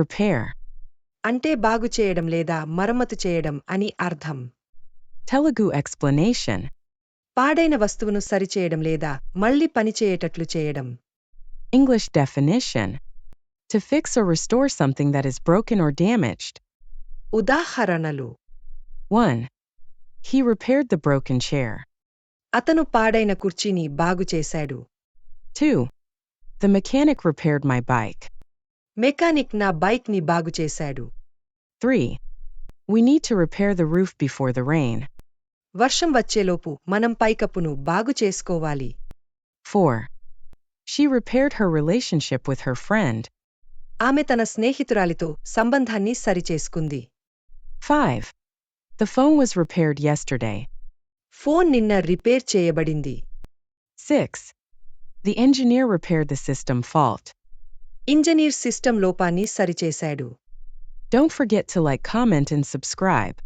repair. అంటే బాగు చేయడం లేదా మరమ్మతు చేయడం అని అర్థం. Telugu explanation. పాడైన వస్తువును సరిచేయడం లేదా మళ్ళీ పనిచేయేటట్లు చేయడం. English definition. To fix or restore something that is broken or damaged. ఉదాహరణలు. 1. He repaired the broken chair. అతను పాడైన కుర్చీని బాగు చేశాడు. 2. The mechanic repaired my bike. Mechanic నా బైక్ని బాగు చేశాడు. 3. We need to repair the roof before the rain. వర్షం వచ్చేలోపు మనం పైకప్పును బాగు చేసుకోవాలి. 4. She repaired her relationship with her friend. ఆమె తన స్నేహితురాలితో సంబంధాన్ని సరిచేసుకుంది. 5. The phone was repaired yesterday. Phone నిన్న రిపేర్ చేయబడింది. 6. The engineer repaired the system fault. Engineer system లోపాన్ని సరిచేశాడు. Don't forget to like, comment and subscribe.